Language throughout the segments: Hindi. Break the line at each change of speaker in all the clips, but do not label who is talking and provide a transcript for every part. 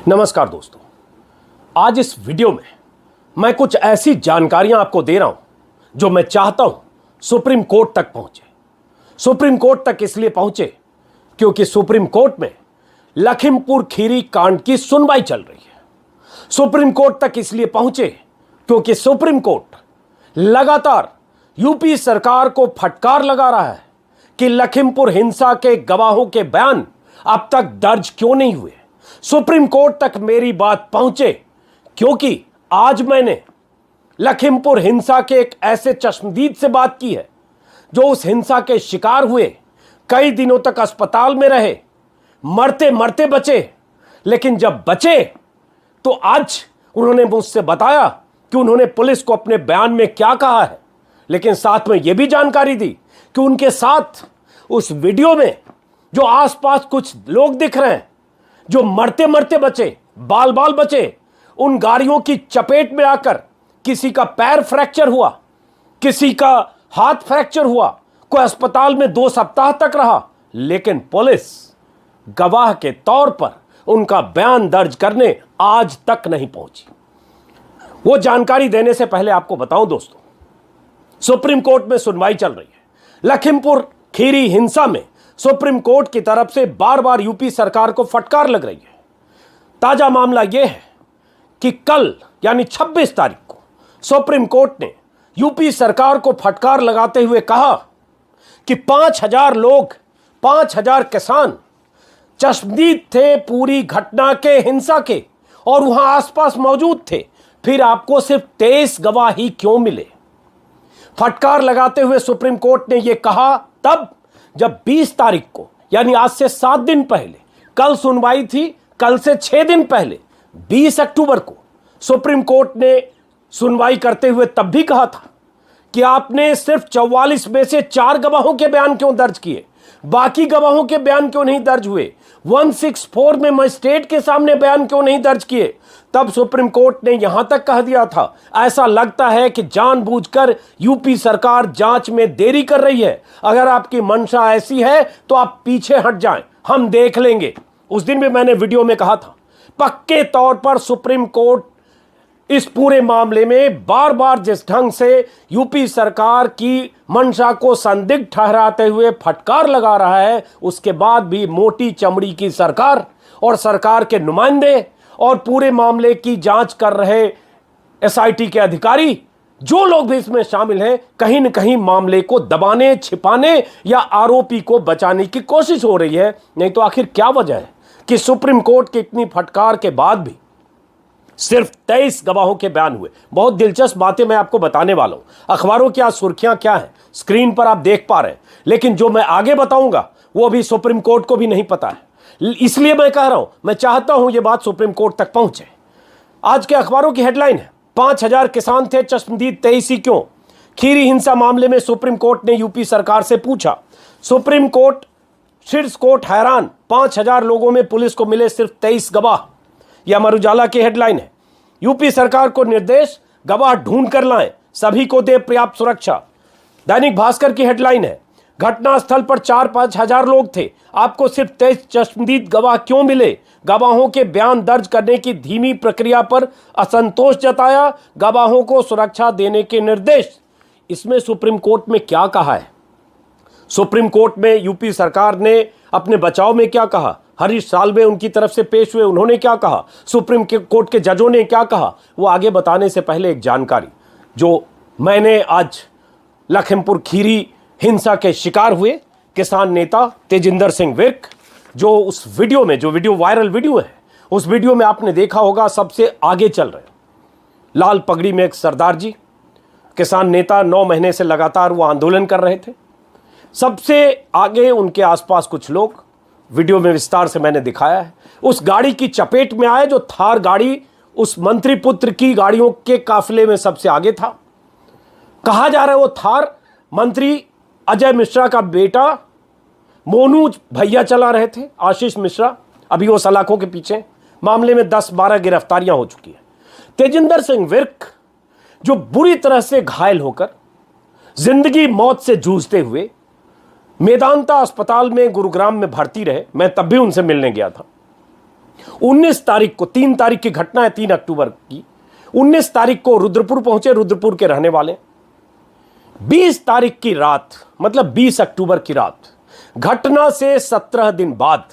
नमस्कार दोस्तों, आज इस वीडियो में मैं कुछ ऐसी जानकारियां आपको दे रहा हूं जो मैं चाहता हूं सुप्रीम कोर्ट तक पहुंचे। सुप्रीम कोर्ट तक इसलिए पहुंचे क्योंकि सुप्रीम कोर्ट में लखीमपुर खीरी कांड की सुनवाई चल रही है। सुप्रीम कोर्ट तक इसलिए पहुंचे क्योंकि सुप्रीम कोर्ट लगातार यूपी सरकार को फटकार लगा रहा है कि लखीमपुर हिंसा के गवाहों के बयान अब तक दर्ज क्यों नहीं हुए। सुप्रीम कोर्ट तक मेरी बात पहुंचे क्योंकि आज मैंने लखीमपुर हिंसा के एक ऐसे चश्मदीद से बात की है जो उस हिंसा के शिकार हुए, कई दिनों तक अस्पताल में रहे, मरते मरते बचे, लेकिन जब बचे तो आज उन्होंने मुझसे बताया कि उन्होंने पुलिस को अपने बयान में क्या कहा है। लेकिन साथ में यह भी जानकारी दी कि उनके साथ उस वीडियो में जो आसपास कुछ लोग दिख रहे हैं जो मरते मरते बचे, बाल बाल बचे, उन गाड़ियों की चपेट में आकर किसी का पैर फ्रैक्चर हुआ, किसी का हाथ फ्रैक्चर हुआ, कोई अस्पताल में 2 सप्ताह तक रहा, लेकिन पुलिस गवाह के तौर पर उनका बयान दर्ज करने आज तक नहीं पहुंची। वो जानकारी देने से पहले आपको बताऊं दोस्तों, सुप्रीम कोर्ट में सुनवाई चल रही है। लखीमपुर खीरी हिंसा में सुप्रीम कोर्ट की तरफ से बार बार यूपी सरकार को फटकार लग रही है। ताजा मामला यह है कि कल यानी 26 तारीख को सुप्रीम कोर्ट ने यूपी सरकार को फटकार लगाते हुए कहा कि 5000 लोग, 5000 किसान चश्मदीद थे पूरी घटना के, हिंसा के, और वहां आसपास मौजूद थे, फिर आपको सिर्फ 23 गवाह ही क्यों मिले। फटकार लगाते हुए सुप्रीम कोर्ट ने यह कहा तब जब 20 तारीख को यानी आज से 7 दिन पहले, कल सुनवाई थी, कल से 6 दिन पहले 20 अक्टूबर को सुप्रीम कोर्ट ने सुनवाई करते हुए तब भी कहा था कि आपने सिर्फ 44 में से 4 गवाहों के बयान क्यों दर्ज किए, बाकी गवाहों के बयान क्यों नहीं दर्ज हुए, 164 में मजिस्ट्रेट के सामने बयान क्यों नहीं दर्ज किए। तब सुप्रीम कोर्ट ने यहां तक कह दिया था, ऐसा लगता है कि जानबूझकर यूपी सरकार जांच में देरी कर रही है, अगर आपकी मंशा ऐसी है तो आप पीछे हट जाएं, हम देख लेंगे। उस दिन भी मैंने वीडियो में कहा था, पक्के तौर पर सुप्रीम कोर्ट इस पूरे मामले में बार बार जिस ढंग से यूपी सरकार की मंशा को संदिग्ध ठहराते हुए फटकार लगा रहा है, उसके बाद भी मोटी चमड़ी की सरकार और सरकार के नुमाइंदे और पूरे मामले की जांच कर रहे एसआईटी के अधिकारी, जो लोग भी इसमें शामिल हैं, कहीं न कहीं मामले को दबाने, छिपाने या आरोपी को बचाने की कोशिश हो रही है। नहीं तो आखिर क्या वजह है कि सुप्रीम कोर्ट की इतनी फटकार के बाद भी सिर्फ 23 गवाहों के बयान हुए। बहुत दिलचस्प बातें मैं आपको बताने वाला हूं। अखबारों की आज सुर्खियां क्या हैं स्क्रीन पर आप देख पा रहे हैं, लेकिन जो मैं आगे बताऊंगा वो भी सुप्रीम कोर्ट को भी नहीं पता है, इसलिए मैं कह रहा हूं, मैं चाहता हूं यह बात सुप्रीम कोर्ट तक पहुंचे। आज के अखबारों की हेडलाइन है, 5000 किसान थे चश्मदीद 23 क्यों। खीरी हिंसा मामले में सुप्रीम कोर्ट ने यूपी सरकार से पूछा। सुप्रीम कोर्ट, शीर्ष कोर्ट हैरान, 5000 लोगों में पुलिस को मिले सिर्फ 23 गवाह। यह अमर उजाला की हेडलाइन है। यूपी सरकार को निर्देश, गवाह ढूंढ कर लाएं, सभी को दे पर्याप्त सुरक्षा। दैनिक भास्कर की हेडलाइन है, घटनास्थल पर 4-5 हजार लोग थे, आपको सिर्फ 23 चश्मदीद गवाह क्यों मिले। गवाहों के बयान दर्ज करने की धीमी प्रक्रिया पर असंतोष जताया, गवाहों को सुरक्षा देने के निर्देश। इसमें सुप्रीम कोर्ट में क्या कहा है, सुप्रीम कोर्ट में यूपी सरकार ने अपने बचाव में क्या कहा, हरीश साल्वे उनकी तरफ से पेश हुए, उन्होंने क्या कहा, सुप्रीम कोर्ट के जजों ने क्या कहा, वो आगे बताने से पहले एक जानकारी जो मैंने आज लखीमपुर खीरी हिंसा के शिकार हुए किसान नेता तेजिंदर सिंह विर्क, जो उस वीडियो में, जो वीडियो वायरल वीडियो है, उस वीडियो में आपने देखा होगा सबसे आगे चल रहे लाल पगड़ी में एक सरदार जी, किसान नेता, 9 महीने से लगातार वो आंदोलन कर रहे थे। सबसे आगे उनके आसपास कुछ लोग, वीडियो में विस्तार से मैंने दिखाया है, उस गाड़ी की चपेट में आए जो थार गाड़ी उस मंत्री पुत्र की गाड़ियों के काफिले में सबसे आगे था। कहा जा रहा है वो थार मंत्री अजय मिश्रा का बेटा मोनू भैया चला रहे थे, आशीष मिश्रा, अभी वो सलाखों के पीछे। मामले में 10-12 गिरफ्तारियां हो चुकी है। तेजिंदर सिंह विर्क जो बुरी तरह से घायल होकर जिंदगी मौत से जूझते हुए मेदांता अस्पताल में गुरुग्राम में भर्ती रहे, मैं तब भी उनसे मिलने गया था। 19 तारीख को, 3 तारीख की घटना है, 3 अक्टूबर की, 19 तारीख को रुद्रपुर पहुंचे, रुद्रपुर के रहने वाले। 20 तारीख की रात, मतलब 20 अक्टूबर की रात, घटना से 17 दिन बाद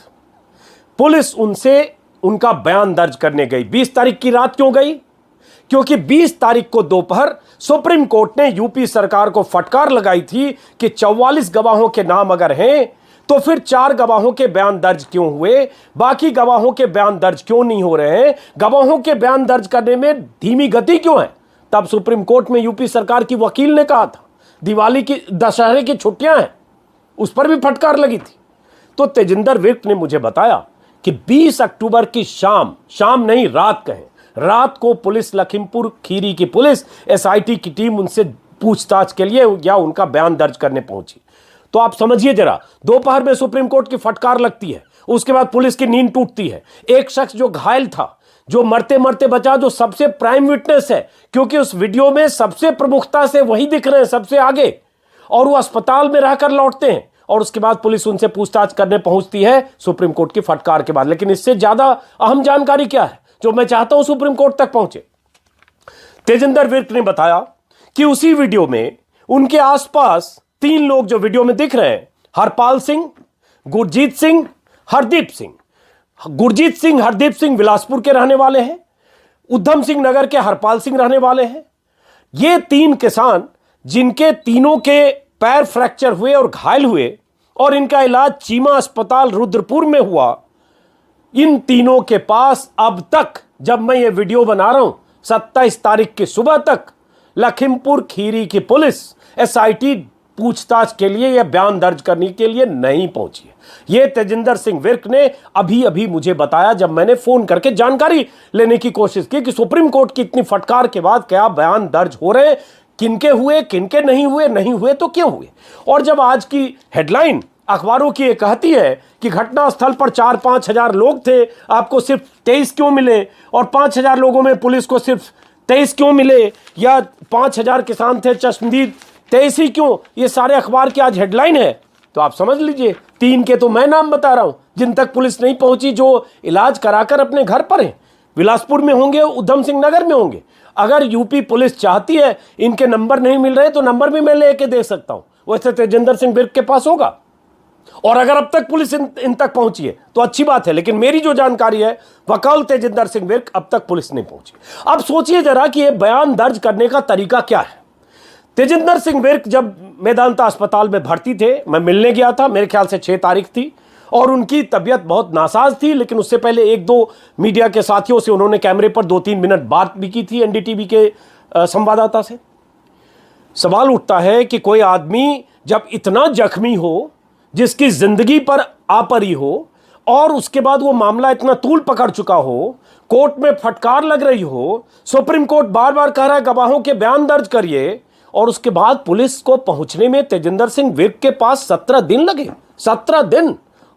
पुलिस उनसे उनका बयान दर्ज करने गई। 20 तारीख की रात क्यों गई? क्योंकि 20 तारीख को दोपहर सुप्रीम कोर्ट ने यूपी सरकार को फटकार लगाई थी कि 44 गवाहों के नाम अगर हैं तो फिर 4 गवाहों के बयान दर्ज क्यों हुए, बाकी गवाहों के बयान दर्ज क्यों नहीं हो रहे हैं, गवाहों के बयान दर्ज करने में धीमी गति क्यों है। तब सुप्रीम कोर्ट में यूपी सरकार की वकील ने कहा था दिवाली की, दशहरे की छुट्टियां हैं, उस पर भी फटकार लगी थी। तो तेजिंदर विर्क ने मुझे बताया कि 20 अक्टूबर की शाम नहीं, रात कहें, रात को पुलिस, लखीमपुर खीरी की पुलिस, एसआईटी की टीम उनसे पूछताछ के लिए या उनका बयान दर्ज करने पहुंची। तो आप समझिए जरा, दोपहर में सुप्रीम कोर्ट की फटकार लगती है, उसके बाद पुलिस की नींद टूटती है। एक शख्स जो घायल था, जो मरते मरते बचा, जो सबसे प्राइम विटनेस है, क्योंकि उस वीडियो में सबसे प्रमुखता से वही दिख रहे हैं सबसे आगे, और वो अस्पताल में रहकर लौटते हैं, और उसके बाद पुलिस उनसे पूछताछ करने पहुंचती है सुप्रीम कोर्ट की फटकार के बाद। लेकिन इससे ज्यादा अहम जानकारी क्या है जो मैं चाहता हूं सुप्रीम कोर्ट तक पहुंचे? तेजिंदर विर्क ने बताया कि उसी वीडियो में उनके आसपास 3 लोग जो वीडियो में दिख रहे हैं, हरपाल सिंह, गुरजीत सिंह, हरदीप सिंह। गुरजीत सिंह, हरदीप सिंह बिलासपुर के रहने वाले हैं, उधम सिंह नगर के हरपाल सिंह रहने वाले हैं। ये 3 किसान जिनके तीनों के पैर फ्रैक्चर हुए और घायल हुए और इनका इलाज चीमा अस्पताल रुद्रपुर में हुआ, इन तीनों के पास अब तक, जब मैं ये वीडियो बना रहा हूं, 27 तारीख की सुबह तक लखीमपुर खीरी की पुलिस एसआईटी पूछताछ के लिए या बयान दर्ज करने के लिए नहीं पहुंची है। यह तेजिंदर सिंह विर्क ने अभी अभी मुझे बताया जब मैंने फोन करके जानकारी लेने की कोशिश की कि सुप्रीम कोर्ट की इतनी फटकार के बाद क्या बयान दर्ज हो रहे हैं, किनके हुए, किनके नहीं हुए, नहीं हुए तो क्यों हुए। और जब आज की हेडलाइन अखबारों की ये कहती है कि घटनास्थल पर 4-5 हजार लोग थे, आपको सिर्फ 23 क्यों मिले, और 5 हजार लोगों में पुलिस को सिर्फ 23 क्यों मिले, या 5 हजार किसान थे, चश्मदीद 23 ही क्यों, ये सारे अखबार की आज हेडलाइन है, तो आप समझ लीजिए 3 के तो मैं नाम बता रहा हूं जिन तक पुलिस नहीं पहुंची, जो इलाज कराकर अपने घर पर हैं, बिलासपुर में होंगे, उधम सिंह नगर में होंगे। अगर यूपी पुलिस चाहती है, इनके नंबर नहीं मिल रहे तो नंबर भी मैं लेके दे सकता हूं, वैसे तेजिंदर सिंह विर्क के पास होगा। और अगर अब तक पुलिस इन तक पहुंची है तो अच्छी बात है, लेकिन मेरी जो जानकारी है वकाल तेजिंदर सिंह विर्क, अब तक पुलिस नहीं पहुंची। अब सोचिए जरा कि यह बयान दर्ज करने का तरीका क्या है। तेजिंदर सिंह विर्क जब मेदांता अस्पताल में भर्ती थे, मैं मिलने गया था, मेरे ख्याल से 6 तारीख थी, और उनकी तबीयत बहुत नासाज थी, लेकिन उससे पहले 1-2 मीडिया के साथियों से उन्होंने कैमरे पर 2-3 मिनट बात भी की थी एनडीटीवी के संवाददाता से। सवाल उठता है कि कोई आदमी जब इतना जख्मी हो, जिसकी जिंदगी पर आ पड़ी हो, और उसके बाद वो मामला इतना तूल पकड़ चुका हो, कोर्ट में फटकार लग रही हो, सुप्रीम कोर्ट बार बार कह रहा है गवाहों के बयान दर्ज करिए, और उसके बाद पुलिस को पहुंचने में तेजिंदर सिंह विर्क के पास 17 दिन लगे। 17 दिन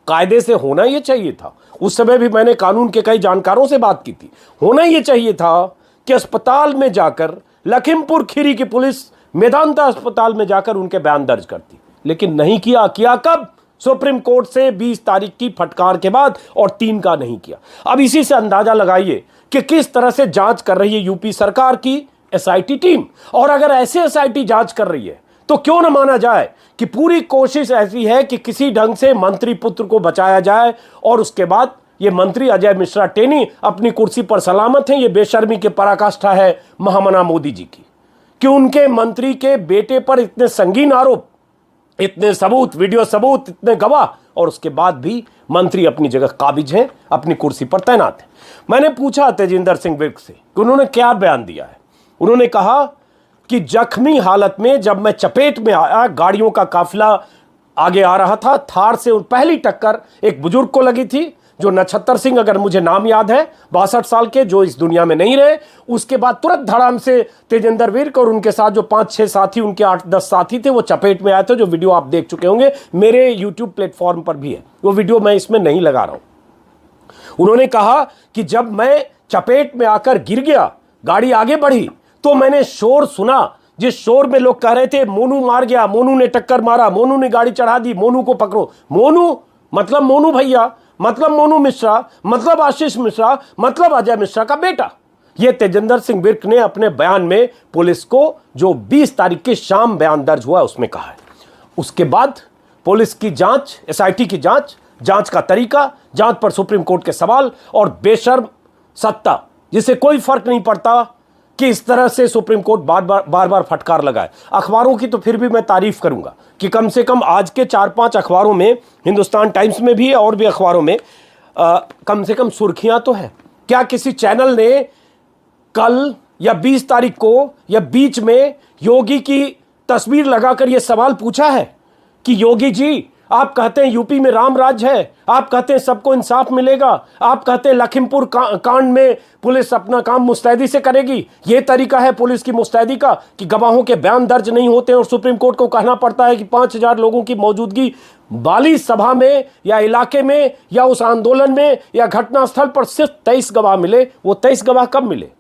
कायदे से होना यह चाहिए था। उस समय भी मैंने कानून के कई जानकारों से बात की थी, होना यह चाहिए था कि अस्पताल में जाकर लखीमपुर खीरी की पुलिस मेदांता अस्पताल में जाकर उनके बयान दर्ज करती, लेकिन नहीं किया। किया कब? सुप्रीम कोर्ट से 20 तारीख की फटकार के बाद, और 3 का नहीं किया। अब इसी से अंदाजा लगाइए कि किस तरह से जांच कर रही है यूपी सरकार की एसआईटी टीम। और अगर ऐसे एसआईटी जांच कर रही है तो क्यों न माना जाए कि पूरी कोशिश ऐसी है कि किसी ढंग से मंत्री पुत्र को बचाया जाए, और उसके बाद ये मंत्री अजय मिश्रा टेनी अपनी कुर्सी पर सलामत हैं। ये बेशर्मी की पराकाष्ठा है महामना मोदी जी की कि उनके मंत्री के बेटे पर इतने संगीन आरोप, इतने सबूत, वीडियो सबूत, इतने गवाह, और उसके बाद भी मंत्री अपनी जगह काबिज हैं, अपनी कुर्सी पर तैनात हैं। मैंने पूछा तेजिंदर सिंह विर्क से कि उन्होंने क्या बयान दिया है। उन्होंने कहा कि जख्मी हालत में जब मैं चपेट में आया, गाड़ियों का काफिला आगे आ रहा था, थार से पहली टक्कर एक बुजुर्ग को लगी थी, जो नक्षत्र सिंह, अगर मुझे नाम याद है, 62 साल के, जो इस दुनिया में नहीं रहे। उसके बाद तुरंत धड़ाम से तेजिंदर विर्क और उनके साथ जो 5-6 साथी, उनके 8-10 साथी थे, वो चपेट में आए थे, जो वीडियो आप देख चुके होंगे, मेरे यूट्यूब प्लेटफॉर्म पर भी है वो वीडियो, मैं इसमें नहीं लगा रहा हूं। उन्होंने कहा कि जब मैं चपेट में आकर गिर गया, गाड़ी आगे बढ़ी, तो मैंने शोर सुना, जिस शोर में लोग कह रहे थे मोनू मार गया, मोनू ने टक्कर मारा, मोनू ने गाड़ी चढ़ा दी, मोनू को पकड़ो। मोनू मतलब मोनू भैया, मतलब मोनू मिश्रा, मतलब आशीष मिश्रा, मतलब अजय मिश्रा का बेटा। यह तेजिंदर सिंह विर्क ने अपने बयान में पुलिस को, जो 20 तारीख की शाम बयान दर्ज हुआ उसमें कहा है। उसके बाद पुलिस की जांच, एसआईटी की जांच का तरीका, जांच पर सुप्रीम कोर्ट के सवाल और बेशर्म सत्ता, जिसे कोई फर्क नहीं पड़ता कि इस तरह से सुप्रीम कोर्ट बार बार फटकार लगाए। अखबारों की तो फिर भी मैं तारीफ करूंगा कि कम से कम आज के 4-5 अखबारों में, हिंदुस्तान टाइम्स में भी है और भी अखबारों में कम से कम सुर्खियां तो है। क्या किसी चैनल ने कल या 20 तारीख को या बीच में योगी की तस्वीर लगाकर यह सवाल पूछा है कि योगी जी, आप कहते हैं यूपी में राम राज है, आप कहते हैं सबको इंसाफ मिलेगा, आप कहते हैं लखीमपुर कांड में पुलिस अपना काम मुस्तैदी से करेगी, यह तरीका है पुलिस की मुस्तैदी का कि गवाहों के बयान दर्ज नहीं होते और सुप्रीम कोर्ट को कहना पड़ता है कि 5000 लोगों की मौजूदगी वाली सभा में या इलाके में या उस आंदोलन में या घटनास्थल पर सिर्फ 23 गवाह मिले। वो 23 गवाह कब मिले?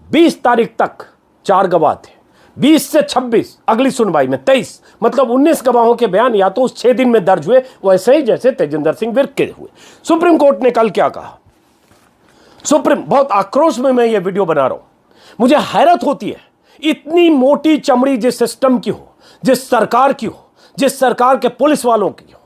20 तारीख तक 4 गवाह थे, 20 से 26 अगली सुनवाई में 23, मतलब 19 गवाहों के बयान या तो उस 6 दिन में दर्ज हुए, वैसे ही जैसे तेजिंदर सिंह विर्क के हुए। सुप्रीम कोर्ट ने कल क्या कहा? बहुत आक्रोश में मैं ये वीडियो बना रहा हूं। मुझे हैरत होती है, इतनी मोटी चमड़ी जिस सिस्टम की हो, जिस सरकार की हो, जिस सरकार के पुलिस वालों की हो,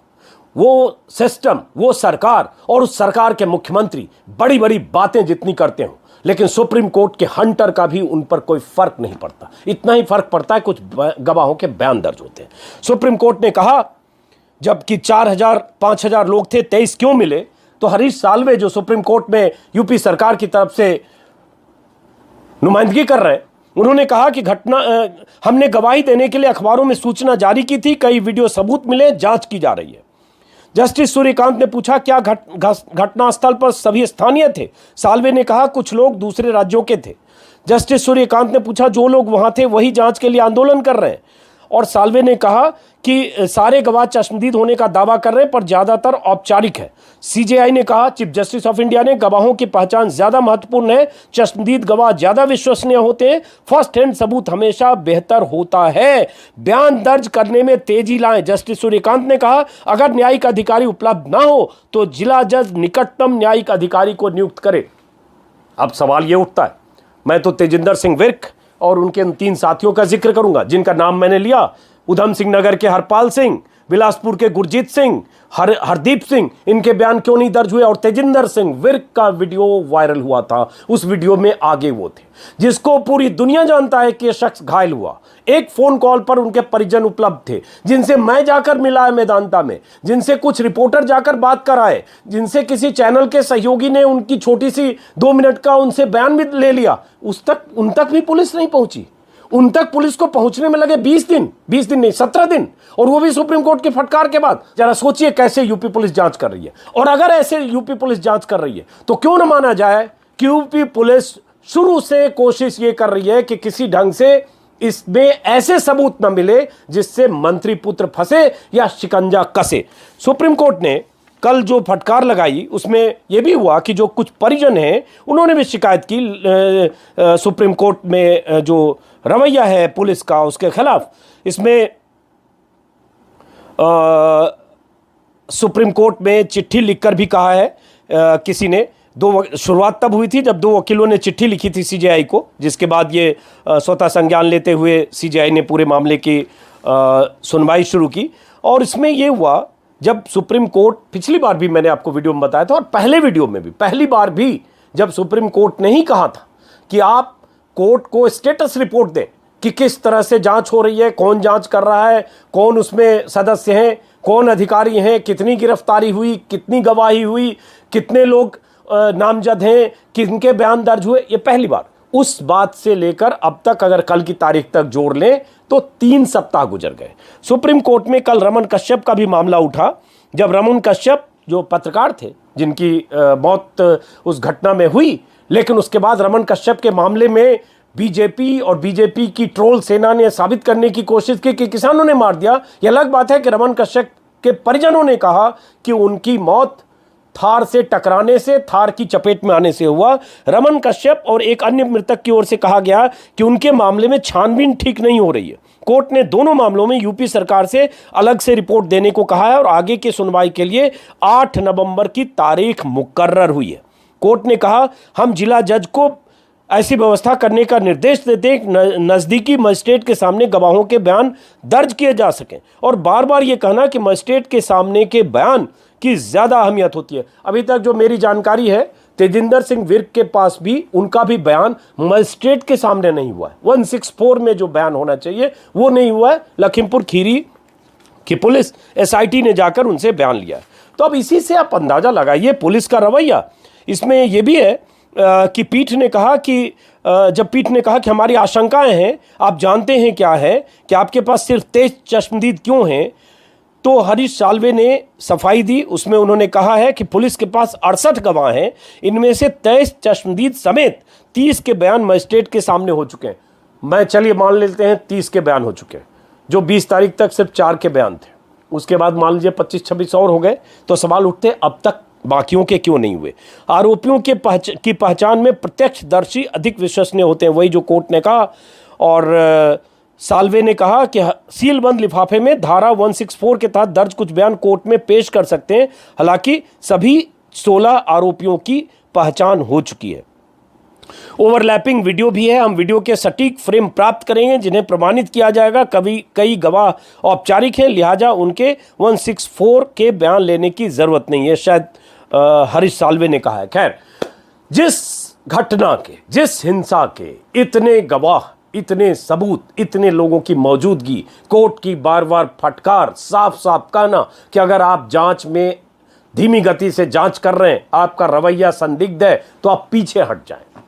वो सिस्टम, वो सरकार और उस सरकार के मुख्यमंत्री बड़ी बड़ी बातें जितनी करते हो, लेकिन सुप्रीम कोर्ट के हंटर का भी उन पर कोई फर्क नहीं पड़ता। इतना ही फर्क पड़ता है कुछ गवाहों के बयान दर्ज होते हैं। सुप्रीम कोर्ट ने कहा जबकि 4000-5000 लोग थे, 23 क्यों मिले? तो हरीश साल्वे जो सुप्रीम कोर्ट में यूपी सरकार की तरफ से नुमाइंदगी कर रहे हैं, उन्होंने कहा कि हमने गवाही देने के लिए अखबारों में सूचना जारी की थी, कई वीडियो सबूत मिले, जांच की जा रही है। जस्टिस सूर्यकांत ने पूछा क्या घटनास्थल पर सभी स्थानीय थे? साल्वे ने कहा कुछ लोग दूसरे राज्यों के थे। जस्टिस सूर्यकांत ने पूछा जो लोग वहां थे वही जांच के लिए आंदोलन कर रहे हैं, और साल्वे ने कहा कि सारे गवाह चश्मदीद होने का दावा कर रहे हैं पर ज्यादातर औपचारिक है। सीजेआई ने कहा चीफ जस्टिस ऑफ इंडिया ने गवाहों की पहचान ज्यादा महत्वपूर्ण है, चश्मदीद गवाह ज्यादा विश्वसनीय होते हैं, फर्स्ट हैंड सबूत हमेशा बेहतर होता है, बयान दर्ज करने में तेजी लाएं। जस्टिस सूर्यकांत ने कहा अगर न्यायिक अधिकारी उपलब्ध ना हो तो जिला जज निकटतम न्यायिक अधिकारी को नियुक्त करे। अब सवाल यह उठता है, मैं तो तेजिंदर सिंह विर्क और उनके उन 3 साथियों का जिक्र करूंगा जिनका नाम मैंने लिया, उधम सिंह नगर के हरपाल सिंह, बिलासपुर के गुरजीत सिंह, हरदीप सिंह, इनके बयान क्यों नहीं दर्ज हुए? और तेजिंदर सिंह विर्क का वीडियो वायरल हुआ था, उस वीडियो में आगे वो थे जिसको पूरी दुनिया जानता है कि यह शख्स घायल हुआ। एक फोन कॉल पर उनके परिजन उपलब्ध थे, जिनसे मैं जाकर मिला है मैदानता में, जिनसे कुछ रिपोर्टर जाकर बात कराए, जिनसे किसी चैनल के सहयोगी ने उनकी छोटी सी 2 मिनट का उनसे बयान भी ले लिया। उन तक भी पुलिस नहीं पहुंची। उन तक पुलिस को पहुंचने में लगे 20 दिन नहीं 17 दिन, और वो भी सुप्रीम कोर्ट की फटकार के बाद। जरा सोचिए कैसे यूपी पुलिस जांच कर रही है। और अगर ऐसे यूपी पुलिस जांच कर रही है तो क्यों न माना जाए कि यूपी पुलिस शुरू से कोशिश ये कर रही है कि किसी ढंग से इसमें ऐसे सबूत न मिले जिससे मंत्री पुत्र फंसे या शिकंजा कसे। सुप्रीम कोर्ट ने कल जो फटकार लगाई उसमें यह भी हुआ कि जो कुछ परिजन हैं उन्होंने भी शिकायत की सुप्रीम कोर्ट में जो रवैया है पुलिस का उसके खिलाफ। इसमें सुप्रीम कोर्ट में चिट्ठी लिखकर भी कहा है किसी ने, शुरुआत तब हुई थी जब 2 वकीलों ने चिट्ठी लिखी थी सीजेआई को, जिसके बाद ये स्वतः संज्ञान लेते हुए सीजेआई ने पूरे मामले की सुनवाई शुरू की। और इसमें यह हुआ जब सुप्रीम कोर्ट, पिछली बार भी मैंने आपको वीडियो में बताया था और पहले वीडियो में भी, पहली बार भी जब सुप्रीम कोर्ट ने ही कहा था कि आप कोर्ट को स्टेटस रिपोर्ट दें कि किस तरह से जांच हो रही है, कौन जांच कर रहा है, कौन उसमें सदस्य हैं, कौन अधिकारी हैं, कितनी गिरफ्तारी हुई, कितनी गवाही हुई, कितने लोग नामजद हैं, किनके बयान दर्ज हुए। ये पहली बार। उस बात से लेकर अब तक अगर कल की तारीख तक जोड़ लें तो 3 सप्ताह गुजर गए। सुप्रीम कोर्ट में कल रमन कश्यप का भी मामला उठा, जब रमन कश्यप जो पत्रकार थे जिनकी मौत उस घटना में हुई, लेकिन उसके बाद रमन कश्यप के मामले में बीजेपी और बीजेपी की ट्रोल सेना ने साबित करने की कोशिश की कि किसानों ने मार दिया। यह अलग बात है कि रमन कश्यप के परिजनों ने कहा कि उनकी मौत थार से टकराने से, थार की चपेट में आने से हुआ। रमन कश्यप और एक अन्य मृतक की ओर से कहा गया कि उनके मामले में छानबीन ठीक नहीं हो रही है, कोर्ट ने दोनों मामलों में यूपी सरकार से अलग से रिपोर्ट देने को कहा है और आगे की सुनवाई के लिए 8 नवंबर की तारीख मुकर्रर हुई है। कोर्ट ने कहा, हम जिला जज को ऐसी व्यवस्था करने का निर्देश देते हैं नज़दीकी मजिस्ट्रेट के सामने गवाहों के बयान दर्ज किए जा सकें और बार बार ये कहना कि मजिस्ट्रेट के सामने के बयान की ज़्यादा अहमियत होती है। अभी तक जो मेरी जानकारी है, तेजिंदर सिंह विर्क के पास भी उनका भी बयान मजिस्ट्रेट के सामने नहीं हुआ है। 164 में जो बयान होना चाहिए वो नहीं हुआ है। लखीमपुर खीरी की पुलिस SIT ने जाकर उनसे बयान लिया है। तो अब इसी से आप अंदाज़ा लगाइए पुलिस का रवैया। इसमें यह भी है कि पीठ ने कहा कि जब पीठ ने कहा कि हमारी आशंकाएं हैं, आप जानते हैं क्या है कि आपके पास सिर्फ 23 चश्मदीद क्यों हैं, तो हरीश साल्वे ने सफाई दी। उसमें उन्होंने कहा है कि पुलिस के पास 68 गवाह हैं, इनमें से 23 चश्मदीद समेत 30 के बयान मजिस्ट्रेट के सामने हो चुके हैं। मैं चलिए मान लेते हैं 30 के बयान हो चुके हैं, जो 20 तारीख तक सिर्फ 4 के बयान थे। उसके बाद मान लीजिए 25-26 और हो गए, तो सवाल उठते अब तक बाकियों के क्यों नहीं हुए। आरोपियों की पहचान में प्रत्यक्षदर्शी अधिक विश्वसनीय होते हैं, वही जो कोर्ट ने कहा। और साल्वे ने कहा कि सीलबंद लिफाफे में धारा 164 के तहत दर्ज कुछ बयान कोर्ट में पेश कर सकते हैं। हालांकि सभी 16 आरोपियों की पहचान हो चुकी है। ओवरलैपिंग वीडियो भी है। हम वीडियो के सटीक फ्रेम प्राप्त करेंगे जिन्हें प्रमाणित किया जाएगा। कई गवाह औपचारिक हैं, लिहाजा उनके 164 के बयान लेने की जरूरत नहीं है, शायद हरीश साल्वे ने कहा है। खैर, जिस घटना के, जिस हिंसा के इतने गवाह, इतने सबूत, इतने लोगों की मौजूदगी, कोर्ट की बार बार फटकार, साफ साफ कहना कि अगर आप जांच में धीमी गति से जांच कर रहे हैं, आपका रवैया संदिग्ध है, तो आप पीछे हट जाएं।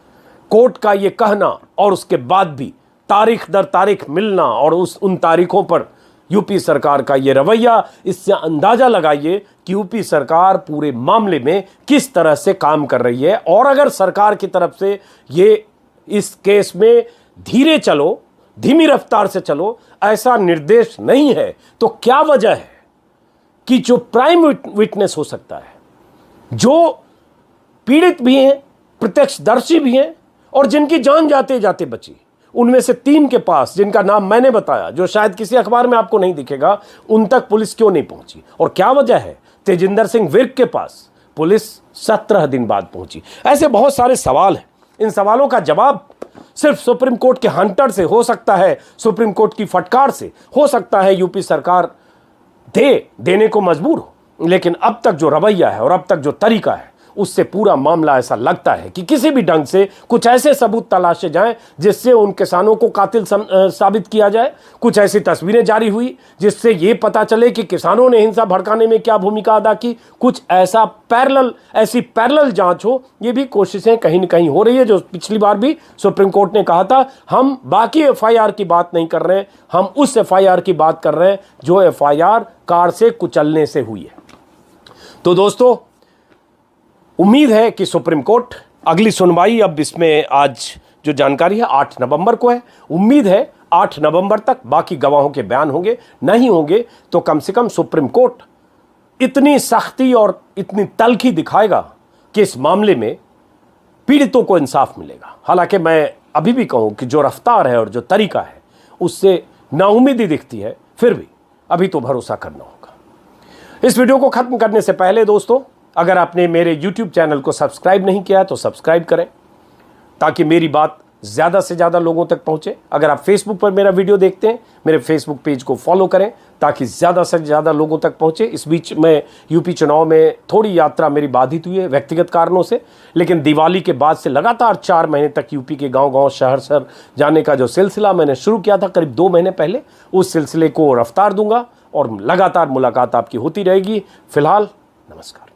कोर्ट का ये कहना और उसके बाद भी तारीख दर तारीख मिलना और उन तारीखों पर यूपी सरकार का ये रवैया, इससे अंदाजा लगाइए कि यूपी सरकार पूरे मामले में किस तरह से काम कर रही है। और अगर सरकार की तरफ से ये इस केस में धीरे चलो, धीमी रफ्तार से चलो, ऐसा निर्देश नहीं है, तो क्या वजह है कि जो प्राइम विटनेस हो सकता है, जो पीड़ित भी हैं, प्रत्यक्षदर्शी भी हैं और जिनकी जान जाते जाते बची, उनमें से 3 के पास, जिनका नाम मैंने बताया, जो शायद किसी अखबार में आपको नहीं दिखेगा, उन तक पुलिस क्यों नहीं पहुंची। और क्या वजह है तेजिंदर सिंह विर्क के पास पुलिस 17 दिन बाद पहुंची। ऐसे बहुत सारे सवाल हैं। इन सवालों का जवाब सिर्फ सुप्रीम कोर्ट के हंटर से हो सकता है, सुप्रीम कोर्ट की फटकार से हो सकता है। यूपी सरकार देने को मजबूर हो, लेकिन अब तक जो रवैया है और अब तक जो तरीका है, उससे पूरा मामला ऐसा लगता है कि किसी भी ढंग से कुछ ऐसे सबूत तलाशे जाएं जिससे उन किसानों को कातिल साबित किया जाए। कुछ ऐसी तस्वीरें जारी हुई जिससे ये पता चले कि किसानों ने हिंसा भड़काने में क्या भूमिका अदा की। कुछ ऐसी पैरेलल जांच हो, ये भी कोशिशें कहीं न कहीं हो रही है। जो पिछली बार भी सुप्रीम कोर्ट ने कहा था, हम बाकी FIR की बात नहीं कर रहे हैं, हम उस FIR की बात कर रहे हैं जो FIR कार से कुचलने से हुई है। तो दोस्तों, उम्मीद है कि सुप्रीम कोर्ट अगली सुनवाई, अब इसमें आज जो जानकारी है 8 नवंबर को है, उम्मीद है 8 नवंबर तक बाकी गवाहों के बयान होंगे। नहीं होंगे तो कम से कम सुप्रीम कोर्ट इतनी सख्ती और इतनी तल्खी दिखाएगा कि इस मामले में पीड़ितों को इंसाफ मिलेगा। हालांकि मैं अभी भी कहूं कि जो रफ्तार है और जो तरीका है, उससे नाउम्मीदी दिखती है, फिर भी अभी तो भरोसा करना होगा। इस वीडियो को खत्म करने से पहले दोस्तों, अगर आपने मेरे YouTube चैनल को सब्सक्राइब नहीं किया है तो सब्सक्राइब करें, ताकि मेरी बात ज़्यादा से ज़्यादा लोगों तक पहुंचे। अगर आप फेसबुक पर मेरा वीडियो देखते हैं, मेरे फेसबुक पेज को फॉलो करें ताकि ज़्यादा से ज़्यादा लोगों तक पहुंचे। इस बीच में यूपी चुनाव में थोड़ी यात्रा मेरी बाधित हुई है व्यक्तिगत कारणों से, लेकिन दिवाली के बाद से लगातार 4 महीने तक यूपी के गाँव-गाँव, शहर जाने का जो सिलसिला मैंने शुरू किया था करीब 2 महीने पहले, उस सिलसिले को रफ्तार दूंगा और लगातार मुलाकात आपकी होती रहेगी। फिलहाल नमस्कार।